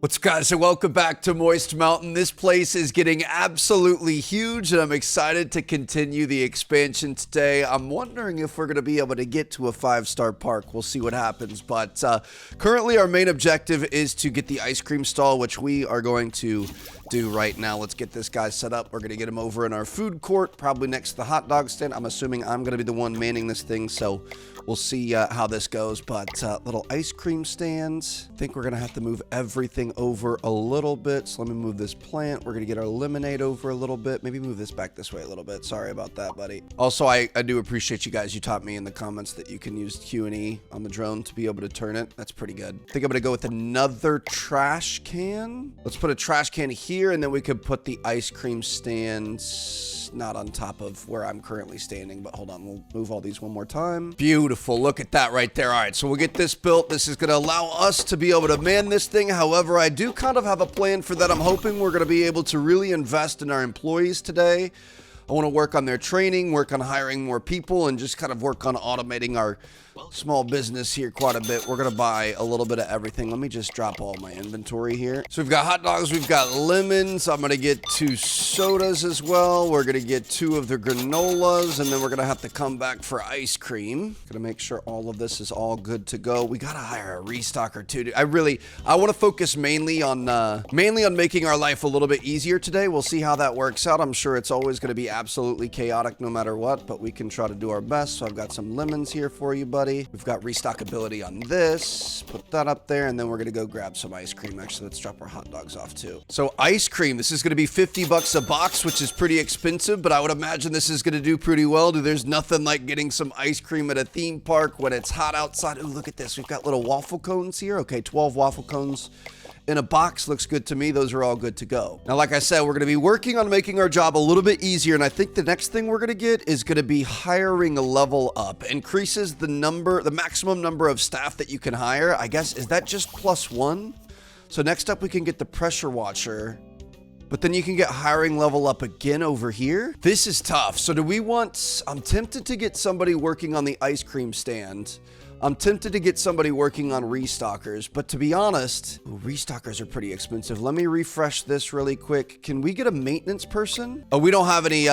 What's up, guys, and welcome back to Moist Mountain. This place is getting absolutely huge, and I'm excited to continue the expansion today. I'm wondering if we're going to be able to get to a 5-star park. We'll see what happens, but currently our main objective is to get the ice cream stall, which we are going to do right now. Let's get this guy set up. We're going to get him over in our food court, probably next to the hot dog stand. I'm assuming I'm going to be the one manning this thing, so we'll see how this goes. But little ice cream stands. I think we're going to have to move everything over a little bit. So let me move this plant. We're going to get our lemonade over a little bit. Maybe move this back this way a little bit. Sorry about that, buddy. Also, I do appreciate you guys. You taught me in the comments that you can use Q&E on the drone to be able to turn it. That's pretty good. I think I'm going to go with another trash can. Let's put a trash can here, and then we could put the ice cream stands not on top of where I'm currently standing, but hold on, we'll move all these one more time. Beautiful, look at that right there. All right, so we'll get this built. This is gonna allow us to be able to man this thing. However, I do kind of have a plan for that. I'm hoping we're gonna be able to really invest in our employees today. I want to work on their training, work on hiring more people, and just kind of work on automating our small business here quite a bit. We're going to buy a little bit of everything. Let me just drop all my inventory here. So we've got hot dogs, we've got lemons. I'm going to get 2 sodas as well. We're going to get 2 of the granolas, and then we're going to have to come back for ice cream. Going to make sure all of this is all good to go. We got to hire a restocker too. I want to focus mainly on making our life a little bit easier today. We'll see how that works out. I'm sure it's always going to be absolutely chaotic no matter what, but we can try to do our best. So I've got some lemons here for you, buddy. We've got restockability on this. Put that up there, and then we're gonna go grab some ice cream. Actually, let's drop our hot dogs off too. So ice cream, this is gonna be 50 bucks a box, which is pretty expensive, but I would imagine this is gonna do pretty well. There's nothing like getting some ice cream at a theme park when it's hot outside. Ooh, look at this. We've got little waffle cones here. Okay, 12 waffle cones in a box looks good to me. Those are all good to go. Now, like I said, we're going to be working on making our job a little bit easier, and I think the next thing we're going to get is going to be hiring a level up. Increases the maximum number of staff that you can hire. I guess, is that just +1? So next up, we can get the pressure washer, but then you can get hiring level up again over here. This is tough. So do we want, I'm tempted to get somebody working on the ice cream stand. I'm tempted to get somebody working on restockers, but to be honest, restockers are pretty expensive. Let me refresh this really quick. Can we get a maintenance person? Oh, we don't have any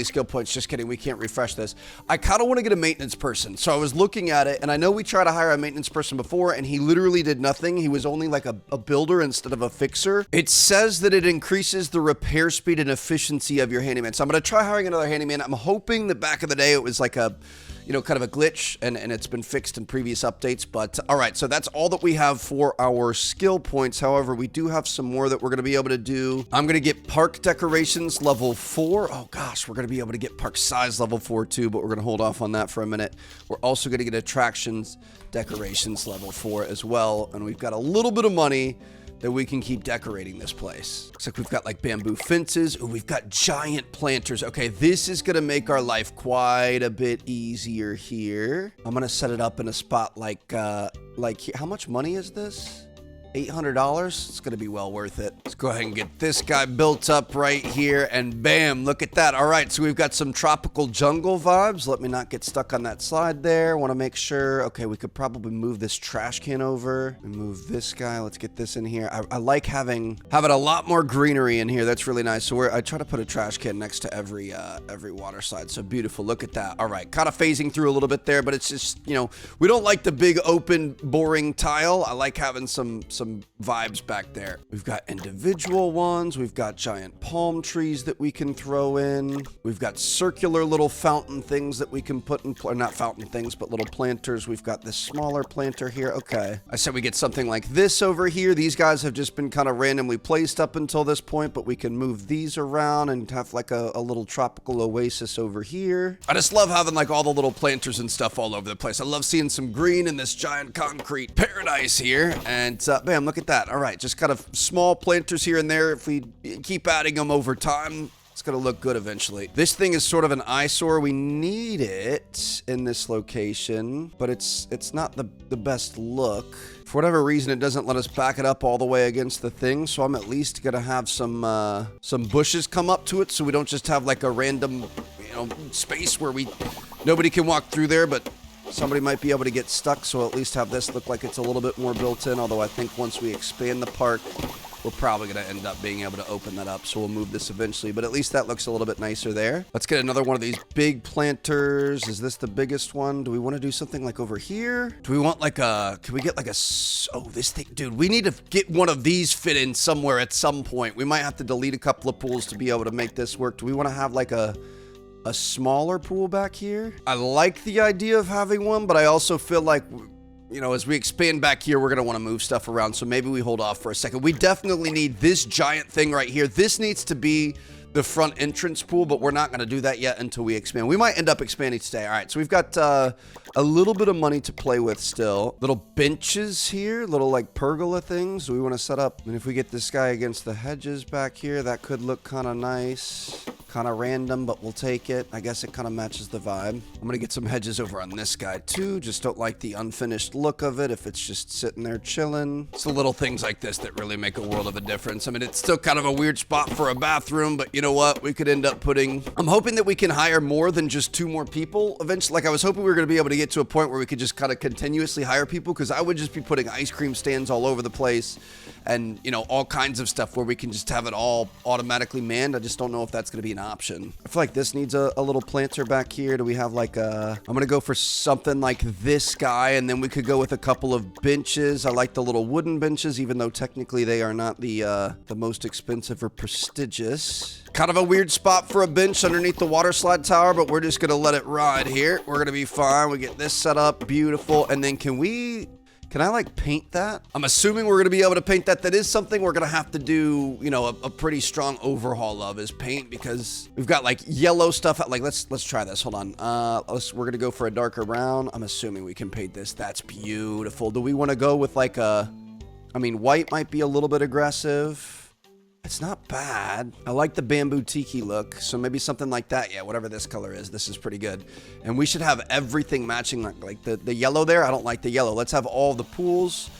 skill points. Just kidding. We can't refresh this. I kind of want to get a maintenance person. So I was looking at it, and I know we tried to hire a maintenance person before, and he literally did nothing. He was only like a builder instead of a fixer. It says that it increases the repair speed and efficiency of your handyman. So I'm going to try hiring another handyman. I'm hoping that back in the day it was like a, you know, kind of a glitch, and it's been fixed in previous updates. But all right, so that's all that we have for our skill points. However, we do have some more that we're going to be able to do. I'm going to get park decorations level 4. Oh gosh, we're going to be able to get park size level 4 too, but we're going to hold off on that for a minute. We're also going to get attractions decorations level 4 as well, and we've got a little bit of money that we can keep decorating this place. Looks like we've got like bamboo fences. Ooh, we've got giant planters. Okay, this is gonna make our life quite a bit easier here. I'm gonna set it up in a spot like how much money is this? $800. It's gonna be well worth it. Let's go ahead and get this guy built up right here, and bam, look at that. All right, so we've got some tropical jungle vibes. Let me not get stuck on that slide there. Want to make sure. Okay, we could probably move this trash can over and move this guy. Let's get this in here. I like having a lot more greenery in here. That's really nice. So I try to put a trash can next to every water slide. So beautiful. Look at that. All right, kind of phasing through a little bit there, but it's just, you know, we don't like the big open boring tile. I like having some vibes back there. We've got individual ones. We've got giant palm trees that we can throw in. We've got circular little fountain things that we can put in, or not fountain things, but little planters. We've got this smaller planter here. Okay. I said we get something like this over here. These guys have just been kind of randomly placed up until this point, but we can move these around and have like a little tropical oasis over here. I just love having like all the little planters and stuff all over the place. I love seeing some green in this giant concrete paradise here. And bam, look at that. All right, just kind of small planters here and there. If we keep adding them over time, it's gonna look good eventually. This thing is sort of an eyesore. We need it in this location, but it's not the best look. For whatever reason, it doesn't let us back it up all the way against the thing, so I'm at least gonna have some bushes come up to it, so we don't just have like a random, you know, space where nobody can walk through there, but Somebody might be able to get stuck, so at least have this look like it's a little bit more built in, although I think once we expand the park, we're probably going to end up being able to open that up, so we'll move this eventually, but at least that looks a little bit nicer there. Let's get another one of these big planters. Is this the biggest one? Do we want to do something like over here? Do we want like a, can we get like a, oh, this thing, dude, we need to get one of these fit in somewhere at some point. We might have to delete a couple of pools to be able to make this work. Do we want to have like a smaller pool back here? I like the idea of having one, but I also feel like, you know, as we expand back here, we're going to want to move stuff around. So maybe we hold off for a second. We definitely need this giant thing right here. This needs to be the front entrance pool, but we're not going to do that yet until we expand. We might end up expanding today. All right, so we've got a little bit of money to play with still. Little benches here, little like pergola things we want to set up. And if we get this guy against the hedges back here, that could look kind of nice. Kind of random, but we'll take it. I guess it kind of matches the vibe. I'm going to get some hedges over on this guy too. Just don't like the unfinished look of it if it's just sitting there chilling. It's the little things like this that really make a world of a difference. I mean, it's still kind of a weird spot for a bathroom, but you know what? We could end up putting... I'm hoping that we can hire more than just 2 more people eventually. Like, I was hoping we were going to be able to get to a point where we could just kind of continuously hire people, because I would just be putting ice cream stands all over the place and, you know, all kinds of stuff where we can just have it all automatically manned. I just don't know if that's going to be an option. I feel like this needs a little planter back here. Do we have like a... I'm going to go for something like this guy, and then we could go with a couple of benches. I like the little wooden benches, even though technically they are not the most expensive or prestigious. Kind of a weird spot for a bench underneath the water slide tower, but we're just going to let it ride here. We're going to be fine. We get this set up. Beautiful. And then can I like paint that? I'm assuming we're going to be able to paint that. That is something we're going to have to do, you know, a pretty strong overhaul of, is paint, because we've got like yellow stuff. Like, let's try this. Hold on. We're going to go for a darker brown. I'm assuming we can paint this. That's beautiful. Do we want to go with like I mean, white might be a little bit aggressive. It's not bad. I like the bamboo tiki look, so maybe something like that. Yeah, whatever this color is, this is pretty good. And we should have everything matching, like the yellow there. I don't like the yellow. Let's have all the pools.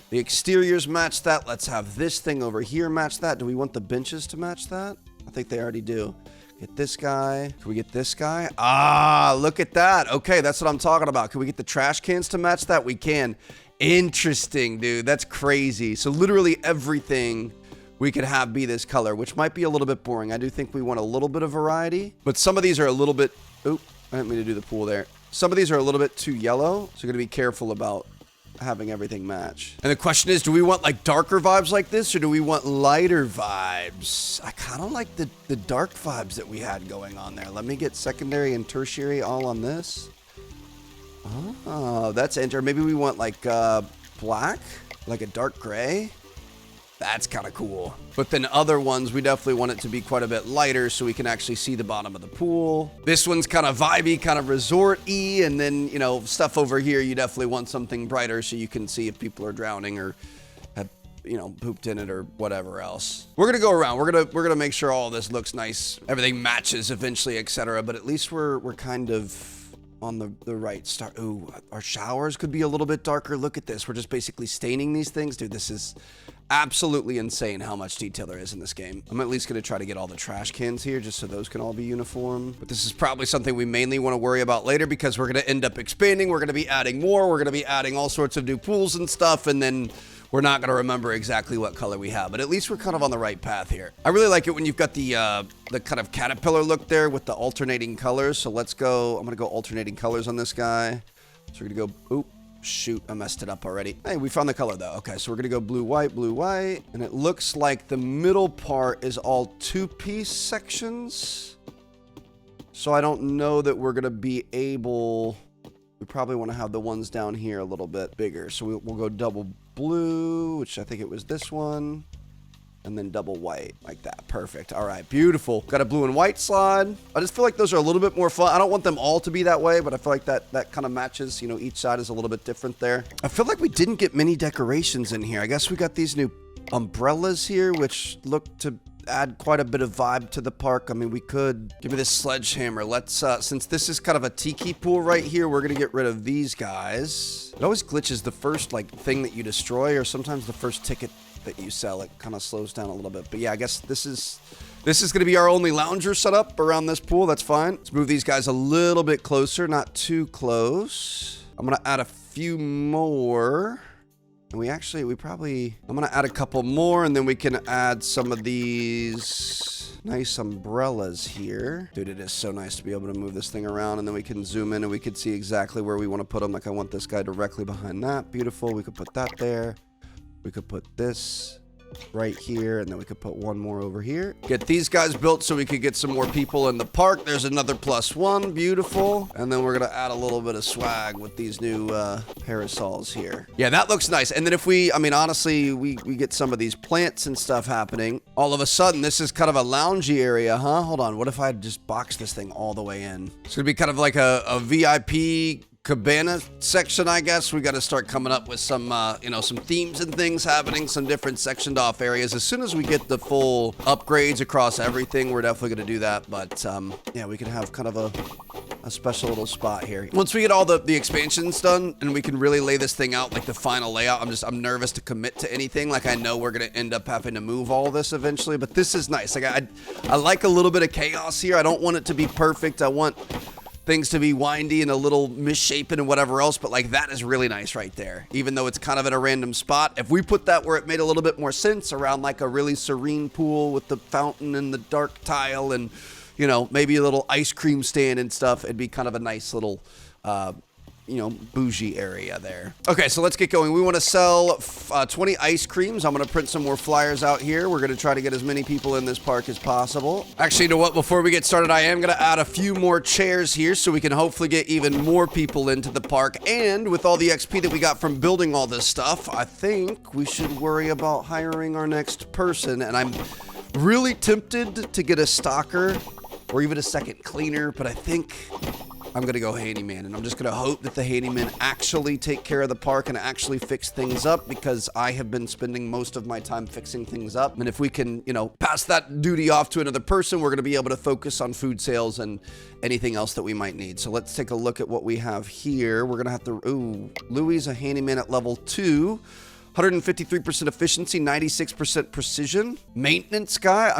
The exteriors match that. Let's have this thing over here match that. Do we want the benches to match that? I think they already do. Get this guy. Can we get this guy? Ah, look at that. Okay, that's what I'm talking about. Can we get the trash cans to match that? We can. Interesting, dude. That's crazy. So literally everything we could have be this color, which might be a little bit boring. I do think we want a little bit of variety, but some of these are a little bit... Oop, I didn't mean to do the pool there. Some of these are a little bit too yellow, so you're gonna be careful about having everything match. And the question is, do we want like darker vibes like this, or do we want lighter vibes? I kind of like the dark vibes that we had going on there. Let me get secondary and tertiary all on this. Oh, that's interesting. Maybe we want like black, like a dark gray. That's kind of cool. But then other ones, we definitely want it to be quite a bit lighter so we can actually see the bottom of the pool. This one's kind of vibey, kind of resort-y. And then, you know, stuff over here, you definitely want something brighter so you can see if people are drowning or have, you know, pooped in it or whatever else. We're going to go around. We're going to make sure all this looks nice. Everything matches eventually, etc. But at least we're kind of on the right start. Ooh, our showers could be a little bit darker. Look at this. We're just basically staining these things. Dude, this is absolutely insane how much detail there is in this game. I'm at least going to try to get all the trash cans here just so those can all be uniform. But this is probably something we mainly want to worry about later, because we're going to end up expanding. We're going to be adding more. We're going to be adding all sorts of new pools and stuff. And then we're not going to remember exactly what color we have, but at least we're kind of on the right path here. I really like it when you've got the kind of caterpillar look there with the alternating colors. So let's go. I'm going to go alternating colors on this guy. So we're going to go, oop, shoot, I messed it up already. Hey, we found the color though. Okay, so we're going to go blue, white, and it looks like the middle part is all 2-piece sections. So I don't know that we're going to be able... We probably want to have the ones down here a little bit bigger. So we'll go double blue, which I think it was this one, and then double white like that. Perfect. All right, beautiful. Got a blue and white slide. I just feel like those are a little bit more fun. I don't want them all to be that way, but I feel like that kind of matches. You know, each side is a little bit different there. I feel like we didn't get many decorations in here. I guess we got these new umbrellas here, which look to add quite a bit of vibe to the park. I mean, we could give me this sledgehammer. Let's since this is kind of a tiki pool right here, we're gonna get rid of these guys. It always glitches the first like thing that you destroy, or sometimes the first ticket that you sell. It kind of slows down a little bit. But yeah, I guess this is gonna be our only lounger setup around this pool. That's fine. Let's move these guys a little bit closer, not too close. I'm gonna add a few more. And I'm gonna add a couple more, and then we can add some of these nice umbrellas here. Dude, it is so nice to be able to move this thing around, and then we can zoom in and we can see exactly where we want to put them. Like, I want this guy directly behind that. Beautiful. We could put that there. We could put this right here, and then we could put one more over here. Get these guys built so we could get some more people in the park. There's another +1. Beautiful. And then we're gonna add a little bit of swag with these new parasols here. Yeah, that looks nice. And then if honestly, we get some of these plants and stuff happening, all of a sudden this is kind of a loungy area, huh? Hold on, what if I just box this thing all the way in? It's gonna be kind of like a VIP cabana section, I guess. We got to start coming up with some, some themes and things happening, some different sectioned off areas. As soon as we get the full upgrades across everything, we're definitely going to do that. But, yeah, we can have kind of a special little spot here. Once we get all the expansions done and we can really lay this thing out, like the final layout, I'm nervous to commit to anything. Like, I know we're going to end up having to move all this eventually, but this is nice. Like, I like a little bit of chaos here. I don't want it to be perfect. I want things to be windy and a little misshapen and whatever else, but like that is really nice right there. Even though it's kind of at a random spot, if we put that where it made a little bit more sense, around like a really serene pool with the fountain and the dark tile and, maybe a little ice cream stand and stuff, it'd be kind of a nice little, bougie area there. Okay, so let's get going. We want to sell 20 ice creams. I'm going to print some more flyers out here. We're going to try to get as many people in this park as possible. Actually, you know what? Before we get started, I am going to add a few more chairs here so we can hopefully get even more people into the park. And with all the XP that we got from building all this stuff, I think we should worry about hiring our next person. And I'm really tempted to get a stalker or even a second cleaner, but I think I'm going to go handyman, and I'm just going to hope that the handyman actually take care of the park and actually fix things up, because I have been spending most of my time fixing things up. And if we can, pass that duty off to another person, we're going to be able to focus on food sales and anything else that we might need. So let's take a look at what we have here. We're going to have to, Louis is a handyman at level 2. 153% efficiency, 96% precision. Maintenance guy.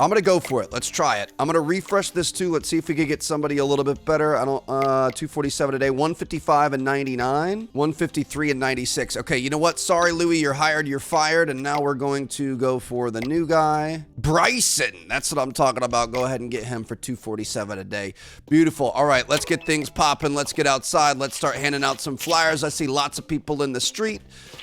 I'm going to go for it. Let's try it. I'm going to refresh this too. Let's see if we can get somebody a little bit better. 247 today, 155 and 99, 153 and 96. Okay, you know what? Sorry, Louis, you're hired, you're fired. And now we're going to go for the new guy, Bryson. That's what I'm talking about. Go ahead and get him for 247 a day. Beautiful. All right, let's get things popping. Let's get outside. Let's start handing out some flyers. I see lots of people in the street,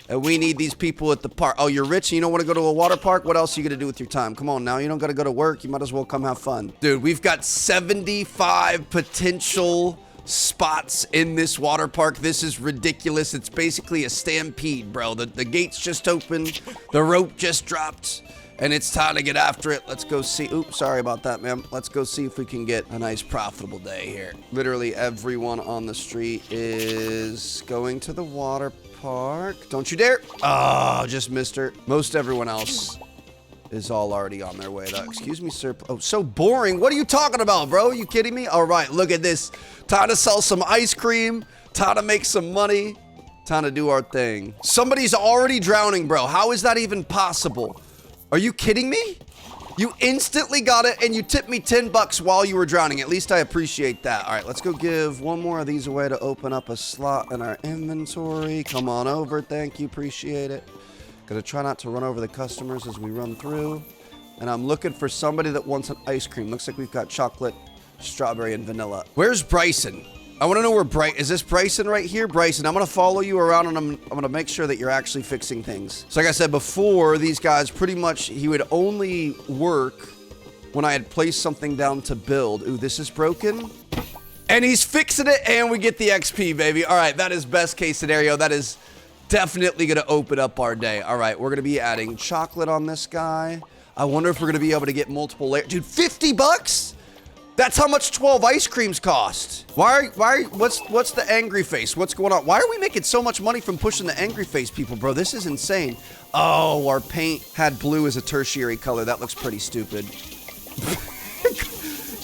and we need these people at the park. Oh, you're rich and you don't want to go to a water park? What else are you going to do with your time? Come on now. You don't got to go to work. You might as well come have fun. Dude, we've got 75 potential spots in this water park. This is ridiculous. It's basically a stampede, bro. The gates just opened. The rope just dropped. And it's time to get after it. Let's go see. Oops, sorry about that, ma'am. Let's go see if we can get a nice profitable day here. Literally everyone on the street is going to the water park. Don't you dare. Oh, just missed her. Most everyone else is all already on their way though. Excuse me, sir. Oh, so boring. What are you talking about, bro? Are you kidding me? All right, look at this. Time to sell some ice cream. Time to make some money. Time to do our thing. Somebody's already drowning, bro. How is that even possible? Are you kidding me? You instantly got it and you tipped me 10 bucks while you were drowning. At least I appreciate that. All right, let's go give one more of these away to open up a slot in our inventory. Come on over. Thank you. Appreciate it. Gonna try not to run over the customers as we run through. And I'm looking for somebody that wants an ice cream. Looks like we've got chocolate, strawberry, and vanilla. Where's Bryson? I want to know where is this Bryson right here? Bryson, I'm going to follow you around and I'm going to make sure that you're actually fixing things. So like I said before, these guys pretty much, he would only work when I had placed something down to build. Ooh, this is broken. And he's fixing it and we get the XP, baby. All right, that is best case scenario. That is definitely going to open up our day. All right, we're going to be adding chocolate on this guy. I wonder if we're going to be able to get multiple layers. Dude, 50 bucks? That's how much 12 ice creams cost. What's the angry face? What's going on? Why are we making so much money from pushing the angry face people, bro? This is insane. Oh, our paint had blue as a tertiary color. That looks pretty stupid.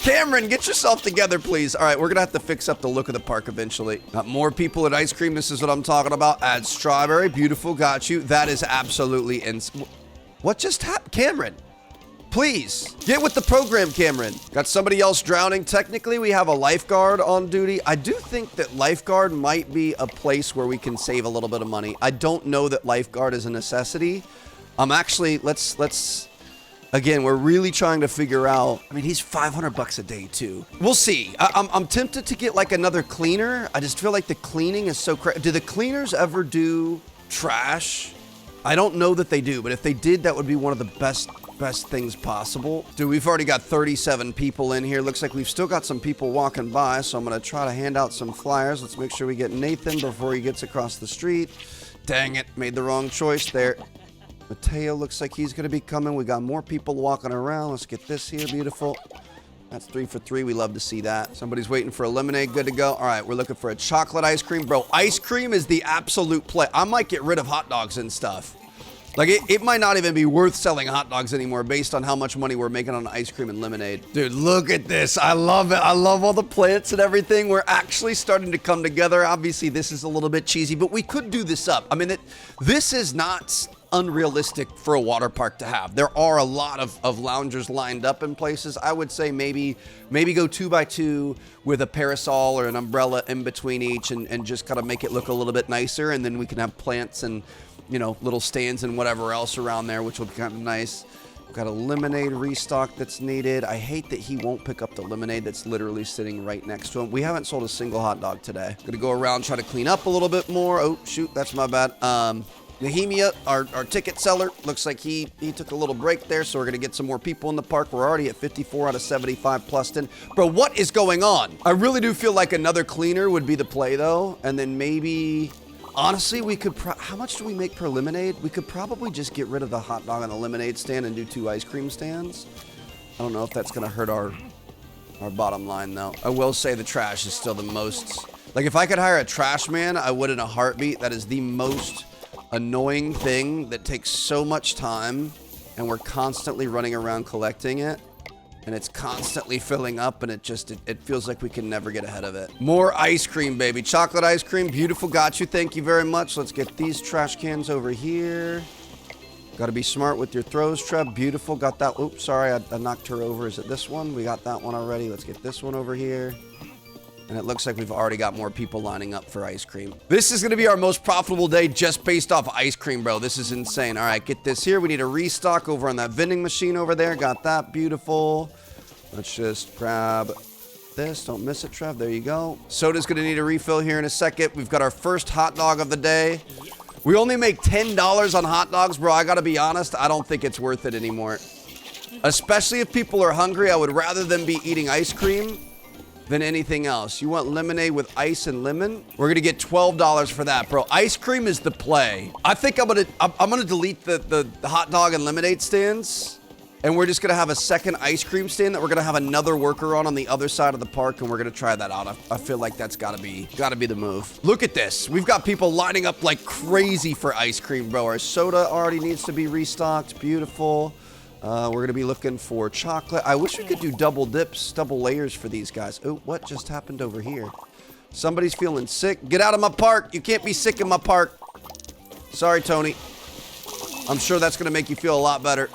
Cameron, get yourself together, please. All right, we're going to have to fix up the look of the park eventually. Got more people at ice cream. This is what I'm talking about. Add strawberry. Beautiful. Got you. That is absolutely insane. What just happened? Cameron. Please, get with the program, Cameron. Got somebody else drowning. Technically, we have a lifeguard on duty. I do think that lifeguard might be a place where we can save a little bit of money. I don't know that lifeguard is a necessity. Actually, let's again, we're really trying to figure out. I mean, he's $500 a day too. We'll see. I'm tempted to get like another cleaner. I just feel like the cleaning is so crazy. Do the cleaners ever do trash? I don't know that they do, but if they did, that would be one of the best things possible. Dude, we've already got 37 people in here. Looks like we've still got some people walking by, so I'm gonna try to hand out some flyers. Let's make sure we get Nathan before he gets across the street. Dang it, made the wrong choice there. Mateo looks like he's gonna be coming. We got more people walking around. Let's get this here, beautiful. That's 3 for 3. We love to see that. Somebody's waiting for a lemonade. Good to go. All right, we're looking for a chocolate ice cream. Bro, ice cream is the absolute play. I might get rid of hot dogs and stuff. Like, it might not even be worth selling hot dogs anymore based on how much money we're making on ice cream and lemonade. Dude, look at this. I love it. I love all the plants and everything. We're actually starting to come together. Obviously, this is a little bit cheesy, but we could do this up. I mean, this is not unrealistic for a water park to have. There are a lot of loungers lined up in places. I would say maybe go 2x2 with a parasol or an umbrella in between each and just kind of make it look a little bit nicer. And then we can have plants and, you know, little stands and whatever else around there, which will be kind of nice. We've got a lemonade restock that's needed. I hate that he won't pick up the lemonade that's literally sitting right next to him. We haven't sold a single hot dog today. Gonna go around, try to clean up a little bit more. Oh, shoot, that's my bad. Nehemia, our ticket seller, looks like he took a little break there, so we're going to get some more people in the park. We're already at 54 out of 75 plus 10. Bro, what is going on? I really do feel like another cleaner would be the play, though. And then maybe, honestly, we could, how much do we make per lemonade? We could probably just get rid of the hot dog on the lemonade stand and do 2 ice cream stands. I don't know if that's going to hurt our bottom line, though. I will say the trash is still the most, like, if I could hire a trash man, I would in a heartbeat. That is the most annoying thing that takes so much time, and we're constantly running around collecting it, and it's constantly filling up, and it feels like we can never get ahead of it. More ice cream, baby. Chocolate ice cream. Beautiful. Got you. Thank you very much. Let's get these trash cans over here. Got to be smart with your throws, Trev. Beautiful. Got that. Oops, sorry. I knocked her over. Is it this one? We got that one already. Let's get this one over here. And it looks like we've already got more people lining up for ice cream. This is going to be our most profitable day just based off ice cream, bro. This is insane. All right, get this here. We need a restock over on that vending machine over there. Got that. Beautiful. Let's just grab this. Don't miss it, Trev. There you go. Soda's going to need a refill here in a second. We've got our first hot dog of the day. We only make $10 on hot dogs, bro. I got to be honest. I don't think it's worth it anymore. Especially if people are hungry. I would rather them be eating ice cream than anything else. You want lemonade with ice and lemon? We're gonna get $12 for that, bro. Ice cream is the play. I think I'm gonna delete the hot dog and lemonade stands, and we're just gonna have a second ice cream stand that we're gonna have another worker on the other side of the park, and we're gonna try that out. I feel like that's gotta be the move. Look at this. We've got people lining up like crazy for ice cream, bro. Our soda already needs to be restocked. Beautiful. We're going to be looking for chocolate. I wish we could do double dips, double layers for these guys. Oh, what just happened over here? Somebody's feeling sick. Get out of my park. You can't be sick in my park. Sorry, Tony. I'm sure that's going to make you feel a lot better.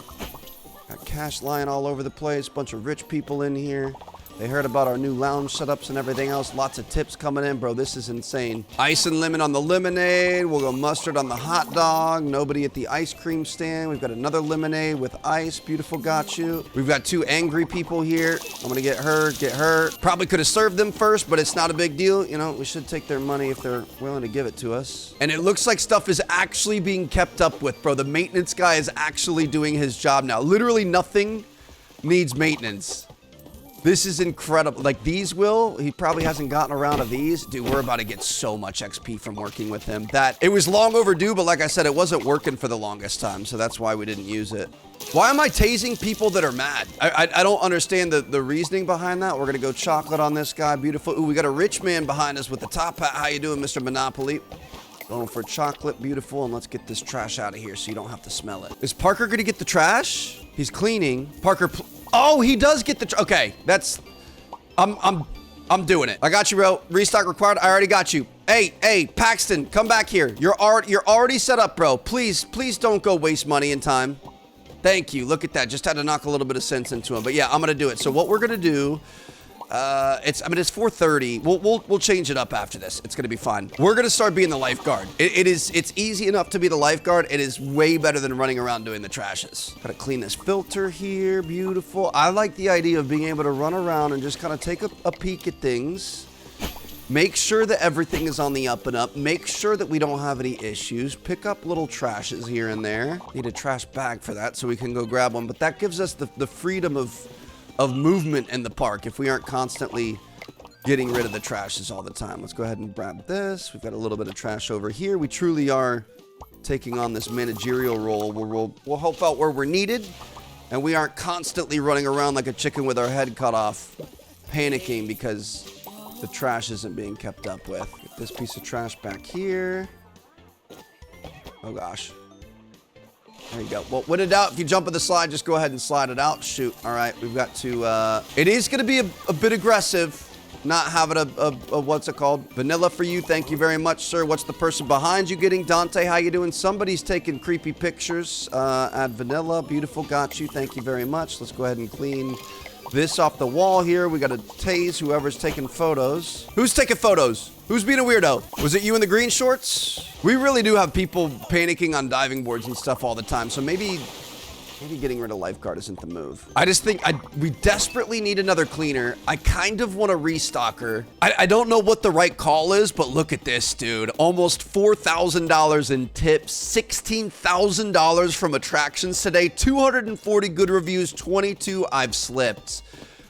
Got cash lying all over the place. Bunch of rich people in here. They heard about our new lounge setups and everything else. Lots of tips coming in, bro. This is insane. Ice and lemon on the lemonade. We'll go mustard on the hot dog. Nobody at the ice cream stand. We've got another lemonade with ice. Beautiful, got you. We've got 2 angry people here. I'm gonna get her. Probably could have served them first, but it's not a big deal. You know, we should take their money if they're willing to give it to us. And it looks like stuff is actually being kept up with, bro. The maintenance guy is actually doing his job now. Literally nothing needs maintenance. This is incredible. Like these he probably hasn't gotten around to these. Dude, we're about to get so much XP from working with him. That it was long overdue, but like I said, it wasn't working for the longest time. So that's why we didn't use it. Why am I tasing people that are mad? I don't understand the reasoning behind that. We're going to go chocolate on this guy. Beautiful. Ooh, we got a rich man behind us with the top hat. How you doing, Mr. Monopoly? Going for chocolate. Beautiful. And let's get this trash out of here so you don't have to smell it. Is Parker going to get the trash? He's cleaning. Parker... Oh, he does get the... Okay, that's... I'm doing it. I got you, bro. Restock required. I already got you. Hey, Paxton, come back here. You're already set up, bro. Please don't go waste money and time. Thank you. Look at that. Just had to knock a little bit of sense into him. But yeah, I'm gonna do it. So what we're gonna do, it's 4:30. We'll change it up after this. It's gonna be fine. We're gonna start being the lifeguard. It's easy enough to be the lifeguard. It is way better than running around doing the trashes. Gotta clean this filter here. Beautiful. I like the idea of being able to run around and just kind of take a peek at things. Make sure that everything is on the up and up. Make sure that we don't have any issues. Pick up little trashes here and there. Need a trash bag for that so we can go grab one. But that gives us the freedom of movement in the park if we aren't constantly getting rid of the trashes all the time. Let's go ahead and grab this. We've got a little bit of trash over here. We truly are taking on this managerial role where we'll help out where we're needed. And we aren't constantly running around like a chicken with our head cut off, panicking because the trash isn't being kept up with. Get this piece of trash back here. Oh gosh. There you go. Well, when in doubt, if you jump in the slide, just go ahead and slide it out. Shoot. All right, we've got to, it is going to be a bit aggressive not having a what's it called? Vanilla for you. Thank you very much, sir. What's the person behind you getting? Dante, how you doing? Somebody's taking creepy pictures. Add vanilla. Beautiful. Got you. Thank you very much. Let's go ahead and clean this off the wall here. We got to tase whoever's taking photos. Who's taking photos? Who's being a weirdo? Was it you in the green shorts? We really do have people panicking on diving boards and stuff all the time. So maybe getting rid of lifeguard isn't the move. I just think we desperately need another cleaner. I kind of want a restocker. I don't know what the right call is, but look at this, dude. Almost $4,000 in tips, $16,000 from attractions today, 240 good reviews, 22 I've slipped.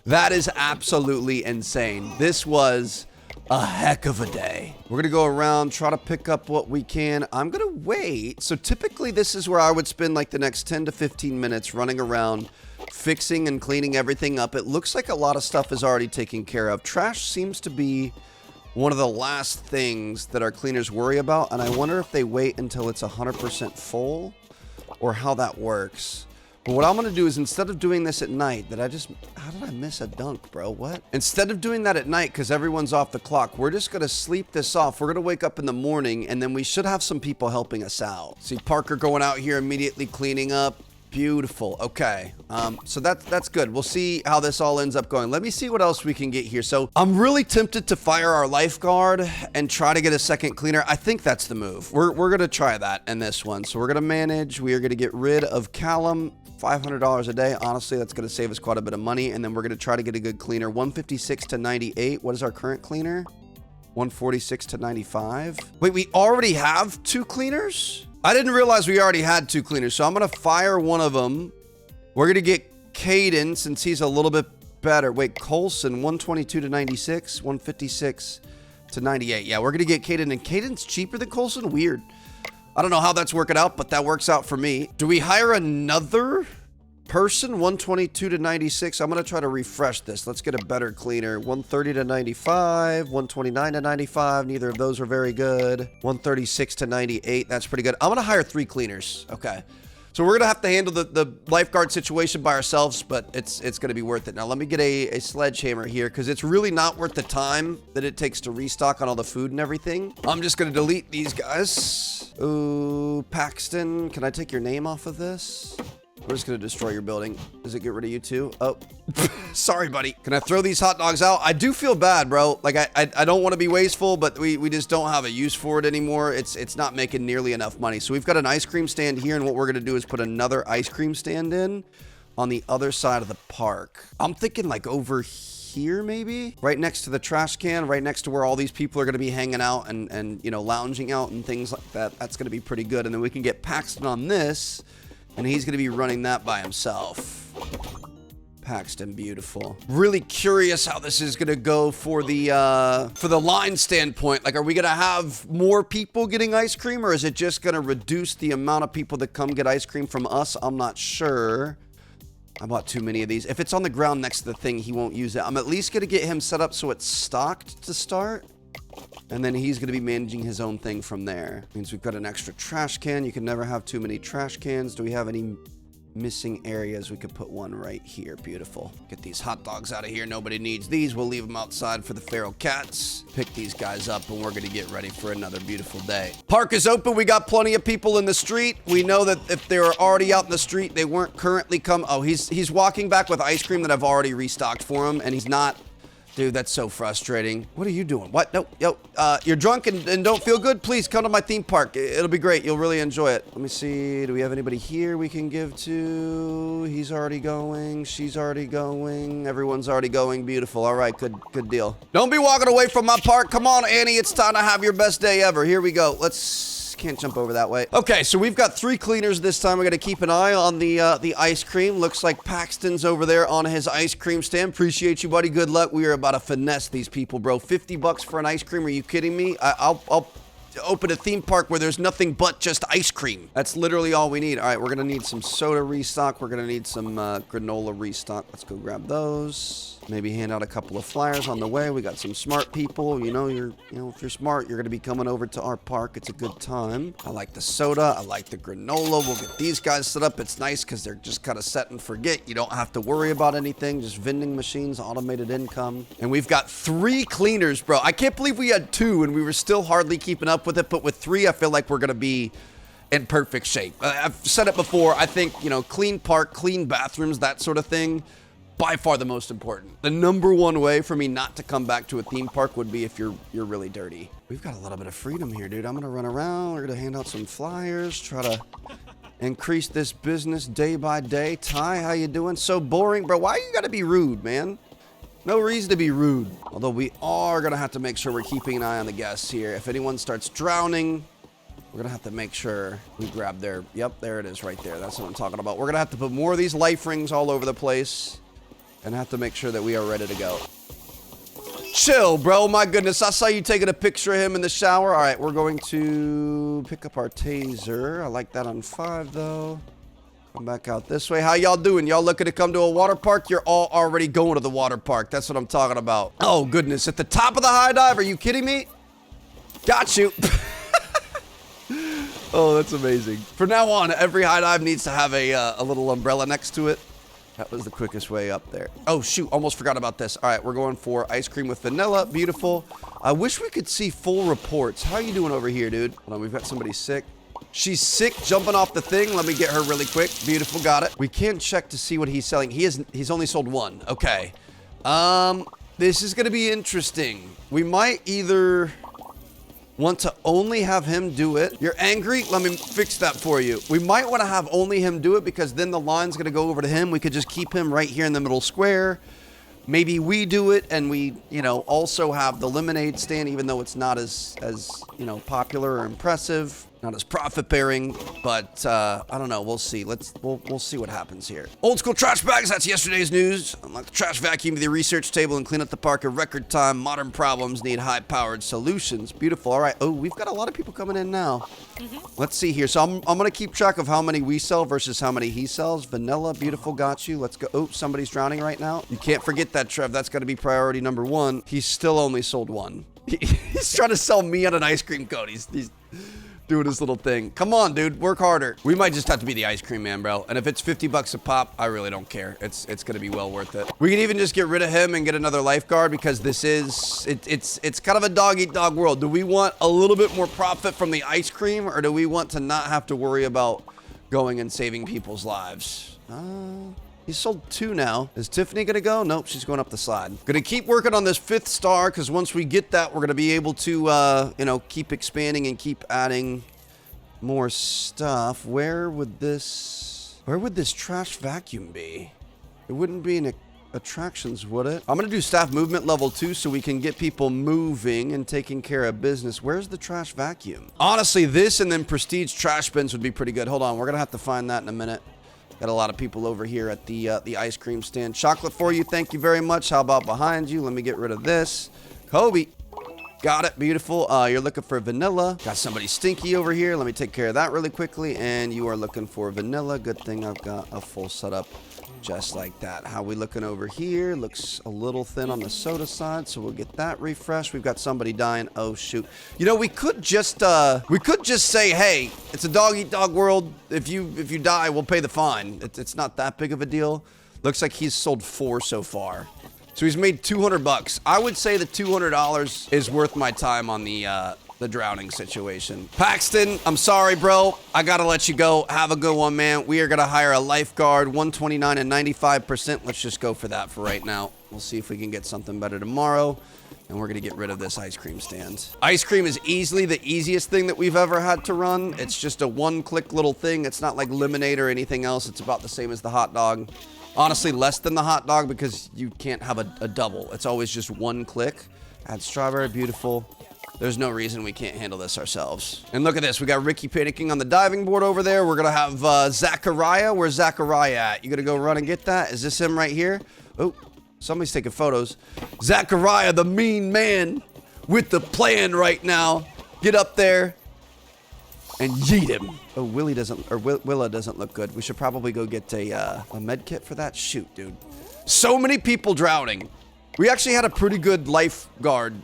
That is absolutely insane. This was a heck of a day. We're gonna go around, try to pick up what we can. I'm gonna wait. So typically this is where I would spend like the next 10 to 15 minutes running around, fixing and cleaning everything up. It looks like a lot of stuff is already taken care of. Trash seems to be one of the last things that our cleaners worry about. And I wonder if they wait until it's 100% full or how that works. But what I'm going to do is, instead of doing this at night, how did I miss a dunk, bro? What? Instead of doing that at night, because everyone's off the clock, we're just going to sleep this off. We're going to wake up in the morning, and then we should have some people helping us out. See Parker going out here immediately cleaning up. Beautiful. Okay. So that's good. We'll see how this all ends up going. Let me see what else we can get here. So I'm really tempted to fire our lifeguard and try to get a second cleaner. I think that's the move. We're going to try that in this one. So we're going to manage. We are going to get rid of Callum. $500 a day. Honestly, that's going to save us quite a bit of money. And then we're going to try to get a good cleaner. 156 to 98. What is our current cleaner? 146 to 95. Wait, we already have two cleaners? I didn't realize we already had two cleaners. So I'm going to fire one of them. We're going to get Caden since he's a little bit better. Wait, Colson, 122 to 96. 156 to 98. Yeah, we're going to get Caden. And Caden's cheaper than Colson? Weird. I don't know how that's working out, but that works out for me. Do we hire another person? 122 to 96. I'm going to try to refresh this. Let's get a better cleaner. 130 to 95. 129 to 95. Neither of those are very good. 136 to 98. That's pretty good. I'm going to hire 3 cleaners. Okay. So we're going to have to handle the lifeguard situation by ourselves, but it's going to be worth it. Now, let me get a sledgehammer here because it's really not worth the time that it takes to restock on all the food and everything. I'm just going to delete these guys. Ooh, Paxton, can I take your name off of this? We're just going to destroy your building. Does it get rid of you too? Oh, sorry, buddy. Can I throw these hot dogs out? I do feel bad, bro. Like, I don't want to be wasteful, but we just don't have a use for it anymore. It's not making nearly enough money. So we've got an ice cream stand here, and what we're going to do is put another ice cream stand in on the other side of the park. I'm thinking like over here, maybe? Right next to the trash can, right next to where all these people are going to be hanging out and you know, lounging out and things like that. That's going to be pretty good. And then we can get Paxton on this, and he's going to be running that by himself. Paxton, beautiful. Really curious how this is going to go for the line standpoint. Like, are we going to have more people getting ice cream, or is it just going to reduce the amount of people that come get ice cream from us? I'm not sure. I bought too many of these. If it's on the ground next to the thing, he won't use it. I'm at least going to get him set up so it's stocked to start. And then he's going to be managing his own thing from there. Means we've got an extra trash can. You can never have too many trash cans. Do we have any missing areas. We could put one right here. Beautiful. Get these hot dogs out of here. Nobody needs these. We'll leave them outside for the feral cats. Pick these guys up, and we're going to get ready for another beautiful day. Park is open. We got plenty of people in the street. We know that if they were already out in the street, they weren't currently Oh, he's walking back with ice cream that I've already restocked for him, and he's not. Dude, that's so frustrating. What are you doing? What? No, yo, you're drunk and don't feel good? Please come to my theme park. It'll be great. You'll really enjoy it. Let me see. Do we have anybody here we can give to? He's already going. She's already going. Everyone's already going. Beautiful. All right, good deal. Don't be walking away from my park. Come on, Annie. It's time to have your best day ever. Here we go. Can't jump over that way. Okay, so we've got 3 cleaners this time. We're gonna keep an eye on the ice cream. Looks like Paxton's over there on his ice cream stand. Appreciate you, buddy. Good luck. We are about to finesse these people, bro. 50 bucks for an ice cream? Are you kidding me? I'll open a theme park where there's nothing but just ice cream. That's literally all we need. All right, we're gonna need some soda restock. We're gonna need some granola restock. Let's go grab those. Maybe hand out a couple of flyers on the way. We got some smart people. You know, if you're smart, you're gonna be coming over to our park. It's a good time. I like the soda. I like the granola. We'll get these guys set up. It's nice because they're just kind of set and forget. You don't have to worry about anything. Just vending machines, automated income. And we've got 3 cleaners, bro. I can't believe we had 2 and we were still hardly keeping up with it. But with 3, I feel like we're gonna be in perfect shape. I've said it before. I think, clean park, clean bathrooms, that sort of thing, by far the most important. The number one way for me not to come back to a theme park would be if you're really dirty. We've got a little bit of freedom here, dude. I'm gonna run around. We're gonna hand out some flyers, try to increase this business day by day. Ty, how you doing? So boring, bro. Why you gotta be rude, man? No reason to be rude. Although we are gonna have to make sure we're keeping an eye on the guests here. If anyone starts drowning, we're gonna have to make sure we grab their, yep, there it is right there. That's what I'm talking about. We're gonna have to put more of these life rings all over the place and have to make sure that we are ready to go. Chill, bro. My goodness. I saw you taking a picture of him in the shower. All right, we're going to pick up our taser. I like that on 5, though. Come back out this way. How y'all doing? Y'all looking to come to a water park? You're all already going to the water park. That's what I'm talking about. Oh, goodness. At the top of the high dive? Are you kidding me? Got you. Oh, that's amazing. From now on, every high dive needs to have a little umbrella next to it. That was the quickest way up there. Oh, shoot. Almost forgot about this. All right, we're going for ice cream with vanilla. Beautiful. I wish we could see full reports. How you doing over here, dude? Hold on, we've got somebody sick. She's sick, jumping off the thing. Let me get her really quick. Beautiful, got it. We can't check to see what he's selling. He's only sold 1. Okay. This is going to be interesting. We might either want to only have him do it. You're angry? Let me fix that for you. We might want to have only him do it because then the line's going to go over to him. We could just keep him right here in the middle square. Maybe we do it and we, also have the lemonade stand, even though it's not as popular or impressive. Not as profit-bearing, but I don't know. We'll see. We'll see what happens here. Old school trash bags. That's yesterday's news. Unlock the trash vacuum to the research table and clean up the park in record time. Modern problems need high-powered solutions. Beautiful. All right. Oh, we've got a lot of people coming in now. Let's see here. So I'm gonna keep track of how many we sell versus how many he sells. Vanilla. Beautiful. Got you. Let's go. Oh, somebody's drowning right now. You can't forget that, Trev. That's got to be priority number 1. He's still only sold 1. He's trying to sell me on an ice cream cone. He's doing his little thing. Come on, dude. Work harder. We might just have to be the ice cream man, bro. And if it's 50 bucks a pop, I really don't care. It's gonna be well worth it. We can even just get rid of him and get another lifeguard because this is it's kind of a dog-eat-dog world. Do we want a little bit more profit from the ice cream, or do we want to not have to worry about going and saving people's lives? He's sold 2 now. Is Tiffany gonna go? Nope, she's going up the slide. Gonna keep working on this 5th star because once we get that, we're gonna be able to, keep expanding and keep adding more stuff. Where would this trash vacuum be? It wouldn't be in attractions, would it? I'm gonna do staff movement level 2 so we can get people moving and taking care of business. Where's the trash vacuum? Honestly, this and then prestige trash bins would be pretty good. Hold on, we're gonna have to find that in a minute. Got a lot of people over here at the ice cream stand. Chocolate for you. Thank you very much. How about behind you? Let me get rid of this. Kobe. Got it. Beautiful. You're looking for vanilla. Got somebody stinky over here. Let me take care of that really quickly. And you are looking for vanilla. Good thing I've got a full setup just like that. How we looking over here? Looks a little thin on the soda side, so we'll get that refreshed. We've got somebody dying. Oh, shoot. You know, we could just say, hey, it's a dog-eat-dog world. If you die, we'll pay the fine. It's not that big of a deal. Looks like he's sold 4 so far. So he's made 200 bucks. I would say the $200 is worth my time on the drowning situation. Paxton, I'm sorry, bro. I gotta let you go. Have a good one, man. We are gonna hire a lifeguard, 129 and 95%. Let's just go for that for right now. We'll see if we can get something better tomorrow. And we're gonna get rid of this ice cream stand. Ice cream is easily the easiest thing that we've ever had to run. It's just a one-click little thing. It's not like lemonade or anything else. It's about the same as the hot dog. Honestly, less than the hot dog because you can't have a double. It's always just one click. Add strawberry, beautiful. There's no reason we can't handle this ourselves. And look at this. We got Ricky panicking on the diving board over there. We're going to have Zachariah. Where's Zachariah at? You going to go run and get that? Is this him right here? Oh, somebody's taking photos. Zachariah, the mean man with the plan right now. Get up there and yeet him. Oh, Willa doesn't look good. We should probably go get a med kit for that. Shoot, dude. So many people drowning. We actually had a pretty good lifeguard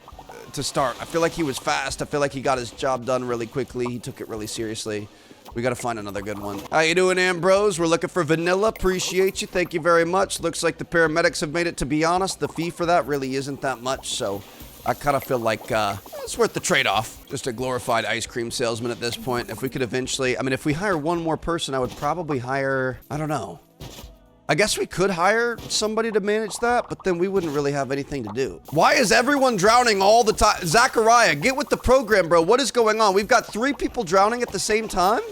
to start. I feel like he was fast. I feel like he got his job done really quickly. He took it really seriously. We got to find another good one. How you doing, Ambrose? We're looking for vanilla. Appreciate you. Thank you very much. Looks like the paramedics have made it. To be honest, the fee for that really isn't that much, so I kind of feel like it's worth the trade-off. Just a glorified ice cream salesman at this point. If we could eventually, I mean, if we hire one more person, I would probably hire, I don't know. I guess we could hire somebody to manage that, but then we wouldn't really have anything to do. Why is everyone drowning all the time? Zachariah, get with the program, bro. What is going on? We've got 3 people drowning at the same time?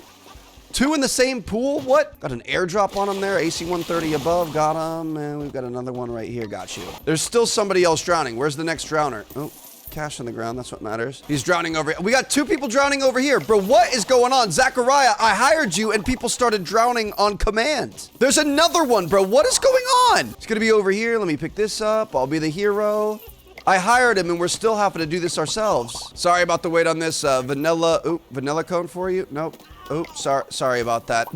2 in the same pool? What? Got an airdrop on him there. AC 130 above. Got him. And we've got another one right here. Got you. There's still somebody else drowning. Where's the next drowner? Oh, cash on the ground. That's what matters. He's drowning over here. We got 2 people drowning over here. Bro, what is going on? Zachariah, I hired you and people started drowning on command. There's another one, bro. What is going on? It's going to be over here. Let me pick this up. I'll be the hero. I hired him and we're still having to do this ourselves. Sorry about the wait on this. Vanilla. Oop, vanilla cone for you. Nope. Oh, sorry about that.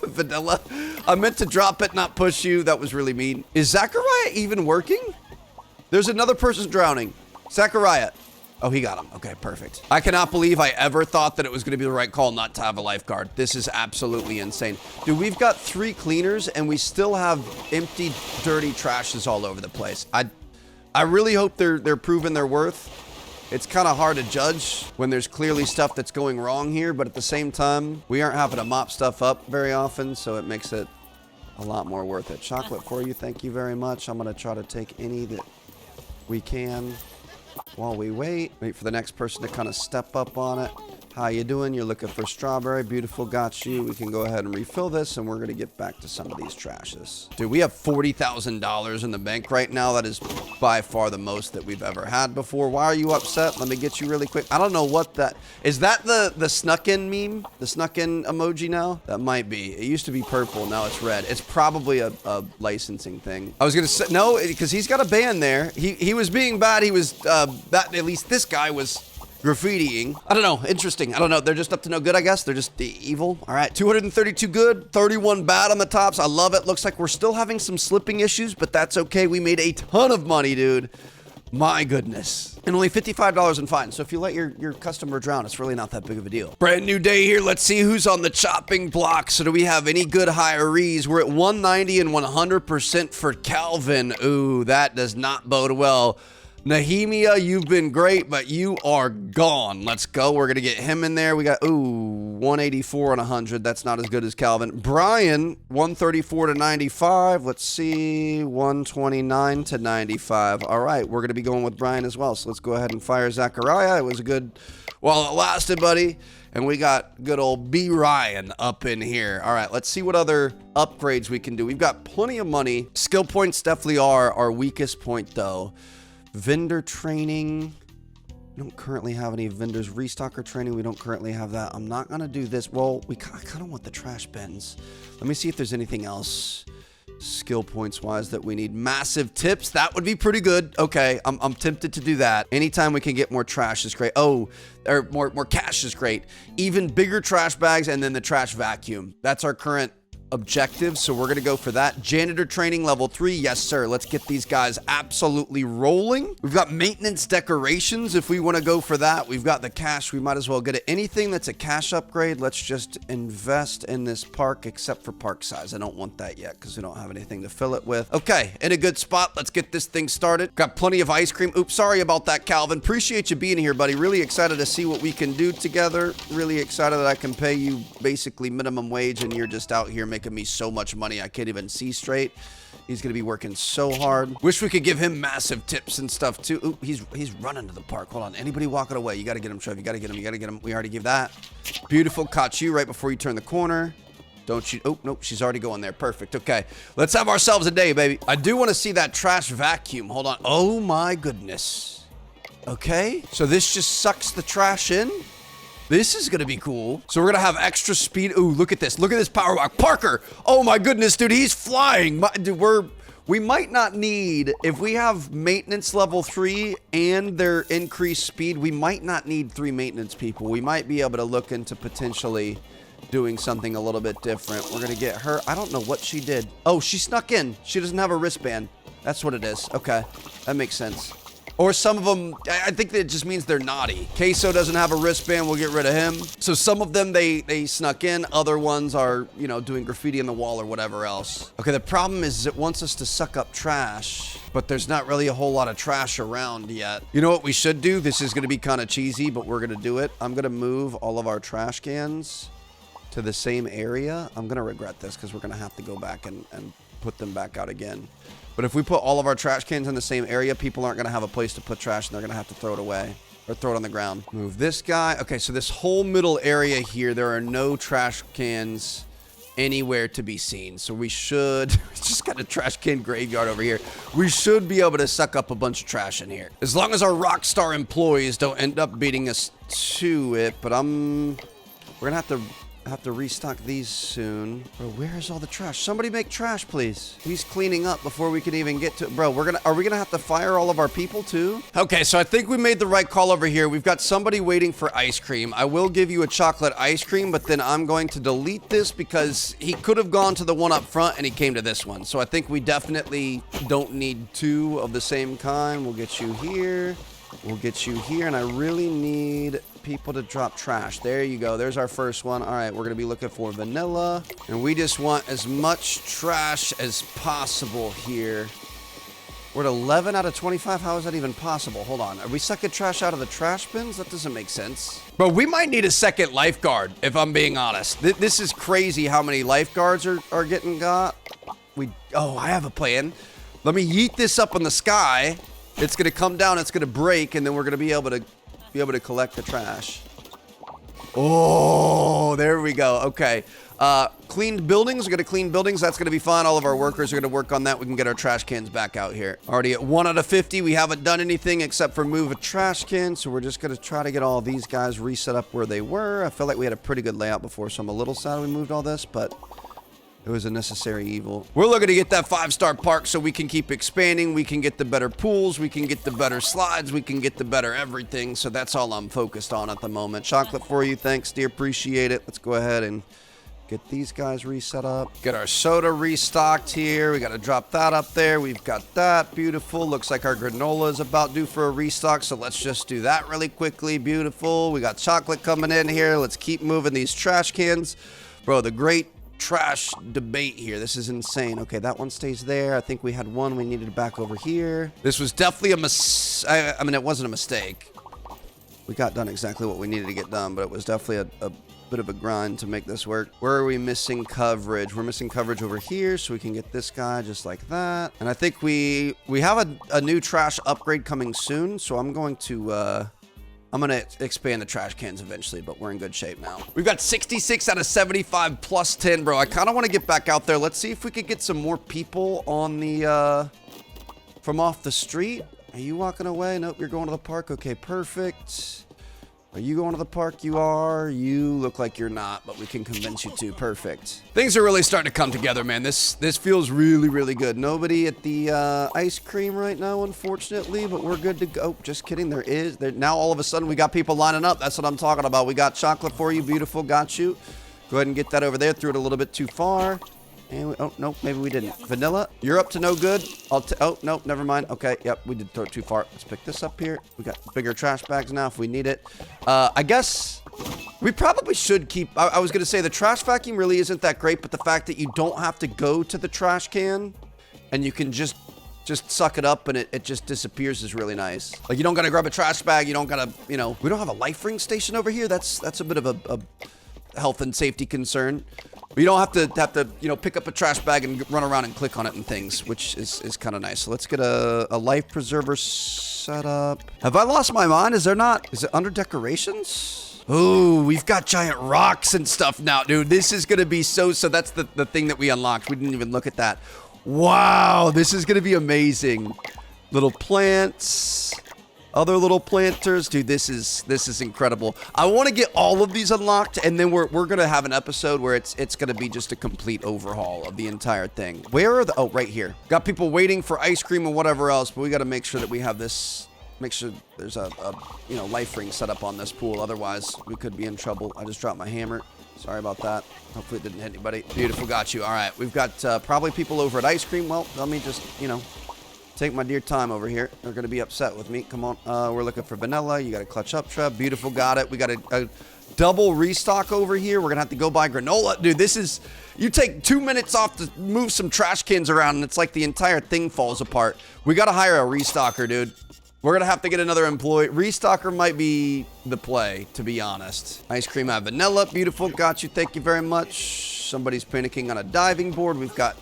Vanilla. I meant to drop it, not push you. That was really mean. Is Zachariah even working? There's another person drowning. Zachariah. Oh, he got him. Okay, perfect. I cannot believe I ever thought that it was going to be the right call not to have a lifeguard. This is absolutely insane. Dude, we've got 3 cleaners and we still have empty, dirty trashes all over the place. I really hope they're proving their worth. It's kind of hard to judge when there's clearly stuff that's going wrong here, but at the same time, we aren't having to mop stuff up very often, so it makes it a lot more worth it. Chocolate for you, thank you very much. I'm going to try to take any that we can while we wait. Wait for the next person to kind of step up on it. How you doing? You're looking for strawberry. Beautiful, got you. We can go ahead and refill this, and we're going to get back to some of these trashes. Dude, we have $40,000 in the bank right now. That is by far the most that we've ever had before. Why are you upset? Let me get you really quick. I don't know what that... Is that the snuck-in meme? The snuck-in emoji now? That might be. It used to be purple. Now it's red. It's probably a licensing thing. I was going to say... No, because he's got a band there. He was being bad. He was... at least this guy was... graffitiing. I don't know. Interesting. I don't know. They're just up to no good, I guess. They're just evil. All right. 232 good, 31 bad on the tops. I love it. Looks like we're still having some slipping issues, but that's okay. We made a ton of money, dude. My goodness. And only $55 in fines. So if you let your customer drown, it's really not that big of a deal. Brand new day here. Let's see who's on the chopping block. So do we have any good hirees? We're at 190 and 100% for Calvin. Ooh, that does not bode well. Nehemia, you've been great, but you are gone. Let's go. We're going to get him in there. We got, 184 and 100. That's not as good as Calvin. Brian, 134 to 95. Let's see, 129 to 95. All right, we're going to be going with Brian as well. So let's go ahead and fire Zachariah. It was a good while it lasted, buddy. And we got good old B. Ryan up in here. All right, let's see what other upgrades we can do. We've got plenty of money. Skill points definitely are our weakest point, though. Vendor training. We don't currently have any vendors. Restocker training. We don't currently have that. I'm not going to do this. Well, I kind of want the trash bins. Let me see if there's anything else. skill points wise that we need. Massive tips. That would be pretty good. Okay, I'm tempted to do that. Anytime we can get more trash is great. Oh, or more cash is great. Even bigger trash bags and then the trash vacuum. That's our current objective, so we're gonna go for that. Janitor training level 3. Yes, sir. Let's get these guys absolutely rolling. We've got maintenance decorations if we want to go for that. We've got the cash. We might as well get it. Anything that's a cash upgrade, let's just invest in this park, except for park size. I don't want that yet because we don't have anything to fill it with. Okay, in a good spot. Let's get this thing started. Got plenty of ice cream. Oops, sorry about that, Calvin. Appreciate you being here, buddy. Really excited to see what we can do together. Really excited that I can pay you basically minimum wage and you're just out here making me so much money I can't even see straight. He's gonna be working so hard. Wish we could give him massive tips and stuff too. Ooh, he's running to the park. Hold on. Anybody walking away? You gotta get him, Trev. You gotta get him. You gotta get him. We already give that. Beautiful. Caught you right before you turn the corner. Don't you? Oh, nope. She's already going there. Perfect. Okay. Let's have ourselves a day, baby. I do want to see that trash vacuum. Hold on. Oh my goodness. Okay. So this just sucks the trash in. This is going to be cool. So we're going to have extra speed. Ooh, look at this. Look at this power walk. Parker. Oh my goodness, dude. He's flying. Dude, we might not need, if we have maintenance level 3 and their increased speed, we might not need 3 maintenance people. We might be able to look into potentially doing something a little bit different. We're going to get her. I don't know what she did. Oh, she snuck in. She doesn't have a wristband. That's what it is. Okay. That makes sense. Or some of them, I think that it just means they're naughty. Queso doesn't have a wristband. We'll get rid of him. So some of them, they snuck in. Other ones are, you know, doing graffiti in the wall or whatever else. Okay, the problem is it wants us to suck up trash, but there's not really a whole lot of trash around yet. You know what we should do? This is going to be kind of cheesy, but we're going to do it. I'm going to move all of our trash cans to the same area. I'm going to regret this because we're going to have to go back and put them back out again. But if we put all of our trash cans in the same area, people aren't going to have a place to put trash, and they're going to have to throw it away or throw it on the ground. Move this guy. Okay, so this whole middle area here, there are no trash cans anywhere to be seen. So we should, just got a trash can graveyard over here. We should be able to suck up a bunch of trash in here. As long as our Rockstar employees don't end up beating us to it. But we're going to have to restock these soon. Bro, where is all the trash? Somebody make trash, please. He's cleaning up before we can even get to it. Bro, are we gonna have to fire all of our people too? Okay, so I think we made the right call over here. We've got somebody waiting for ice cream. I will give you a chocolate ice cream, but then I'm going to delete this because he could have gone to the one up front and he came to this one. So I think we definitely don't need 2 of the same kind. We'll get you here. We'll get you here, and I really need people to drop trash. There you go. There's our first one. All right, we're going to be looking for vanilla, and we just want as much trash as possible here. We're at 11 out of 25. How is that even possible? Hold on. Are we sucking trash out of the trash bins? That doesn't make sense. But we might need a second lifeguard, if I'm being honest. This is crazy how many lifeguards are getting got. Oh, I have a plan. Let me yeet this up in the sky. It's going to come down, it's going to break, and then we're going to be able to collect the trash. Oh, there we go. Okay. Cleaned buildings. We're going to clean buildings. That's going to be fine. All of our workers are going to work on that. We can get our trash cans back out here. Already at 1 out of 50. We haven't done anything except for move a trash can. So we're just going to try to get all these guys reset up where they were. I feel like we had a pretty good layout before, so I'm a little sad we moved all this, but it was a necessary evil. We're looking to get that 5-star park so we can keep expanding. We can get the better pools. We can get the better slides. We can get the better everything. So that's all I'm focused on at the moment. Chocolate for you. Thanks, dear. Appreciate it. Let's go ahead and get these guys reset up. Get our soda restocked here. We got to drop that up there. We've got that. Beautiful. Looks like our granola is about due for a restock. So let's just do that really quickly. Beautiful. We got chocolate coming in here. Let's keep moving these trash cans. Bro, the great trash debate here. This is insane. Okay, that one stays there. I think we had one we needed back over here. This was definitely I mean, it wasn't a mistake. We got done exactly what we needed to get done, but it was definitely a bit of a grind to make this work. Where are we missing coverage? We're missing coverage over here, so we can get this guy just like that. And I think we have a new trash upgrade coming soon, so I'm going to expand the trash cans eventually, but we're in good shape now. We've got 66 out of 75 plus 10, bro. I kind of want to get back out there. Let's see if we could get some more people on the, from off the street. Are you walking away? Nope, you're going to the park. Okay, perfect. Are you going to the park? You are. You look like you're not, but we can convince you to. Perfect. Things are really starting to come together, man. This feels really, really good. Nobody at the ice cream right now, unfortunately, but we're good to go. Just kidding. There is. Now all of a sudden we got people lining up. That's what I'm talking about. We got chocolate for you. Beautiful. Got you. Go ahead and get that over there. Threw it a little bit too far. And oh, no, maybe we didn't. Vanilla, you're up to no good. Oh, no, never mind. Okay, yep, we did throw it too far. Let's pick this up here. We got bigger trash bags now if we need it. I guess we probably should keep... I was going to say the trash vacuum really isn't that great, but the fact that you don't have to go to the trash can and you can just suck it up and it just disappears is really nice. Like, you don't got to grab a trash bag. You don't got to, you know... We don't have a life ring station over here. That's a bit of a health and safety concern. But you don't have to, you know, pick up a trash bag and run around and click on it and things, which is kind of nice. So let's get a life preserver set up. Have I lost my mind? Is it under decorations? Oh, we've got giant rocks and stuff now, dude. This is going to be so that's the thing that we unlocked. We didn't even look at that. Wow, this is going to be amazing. Little plants. Other little planters. Dude, this is incredible. I want to get all of these unlocked, and then we're going to have an episode where it's going to be just a complete overhaul of the entire thing. Where are the... Oh, right here. Got people waiting for ice cream and whatever else, but we got to make sure that we have this... Make sure there's a you know, life ring set up on this pool. Otherwise, we could be in trouble. I just dropped my hammer. Sorry about that. Hopefully it didn't hit anybody. Beautiful. Got you. All right. We've got probably people over at ice cream. Well, let me just, you know... Take my dear time over here. They're going to be upset with me. Come on. We're looking for vanilla. You got a clutch up trap. Beautiful. Got it. We got a double restock over here. We're going to have to go buy granola. Dude, this is... You take 2 minutes off to move some trash cans around, and it's like the entire thing falls apart. We got to hire a restocker, dude. We're going to have to get another employee. Restocker might be the play, to be honest. Ice cream and vanilla. Beautiful. Got you. Thank you very much. Somebody's panicking on a diving board. We've got...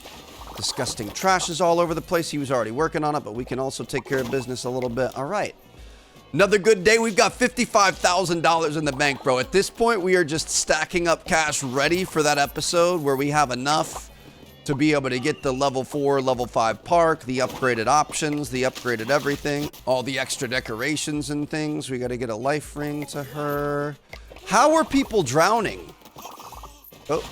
disgusting trashes all over the place. He was already working on it, but we can also take care of business a little bit. All right. Another good day. We've got $55,000 in the bank, bro. At this point, we are just stacking up cash ready for that episode where we have enough to be able to get the level 4, level 5 park, the upgraded options, the upgraded everything, all the extra decorations and things. We got to get a life ring to her. How are people drowning? Oh.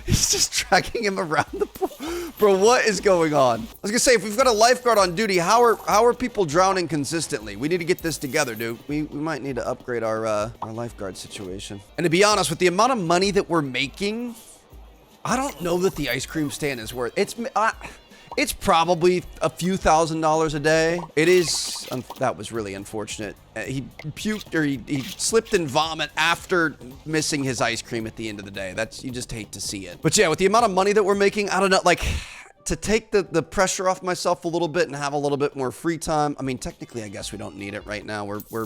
He's just dragging him around the pool. Bro, what is going on? I was gonna say, if we've got a lifeguard on duty, how are people drowning consistently? We need to get this together, dude. We might need to upgrade our lifeguard situation. And to be honest, with the amount of money that we're making, I don't know that the ice cream stand is worth... It's probably a few $1,000s a day. It is... that was really unfortunate. He puked, or he slipped in vomit after missing his ice cream at the end of the day. You just hate to see it. But yeah, with the amount of money that we're making, I don't know, like, to take the pressure off myself a little bit and have a little bit more free time. I mean, technically, I guess we don't need it right now. We're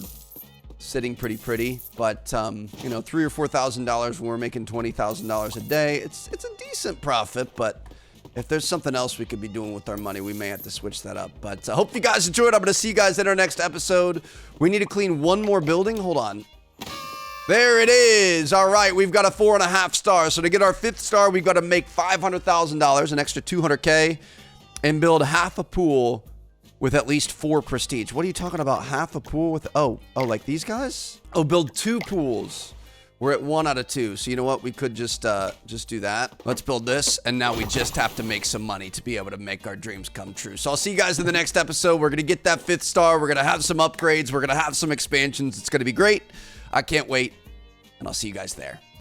sitting pretty, but you know, $3,000 or $4,000 when we're making $20,000 a day, it's a decent profit, but if there's something else we could be doing with our money, we may have to switch that up. But I hope you guys enjoyed. I'm going to see you guys in our next episode. We need to clean one more building. Hold on. There it is. All right, we've got a 4.5 stars. So to get our 5th star, we've got to make $500,000, an extra $200K, and build half a pool with at least 4 prestige. What are you talking about? Half a pool with... Oh, like these guys? Oh, build 2 pools. We're at 1 out of 2. So you know what? We could just do that. Let's build this. And now we just have to make some money to be able to make our dreams come true. So I'll see you guys in the next episode. We're going to get that 5th star. We're going to have some upgrades. We're going to have some expansions. It's going to be great. I can't wait. And I'll see you guys there.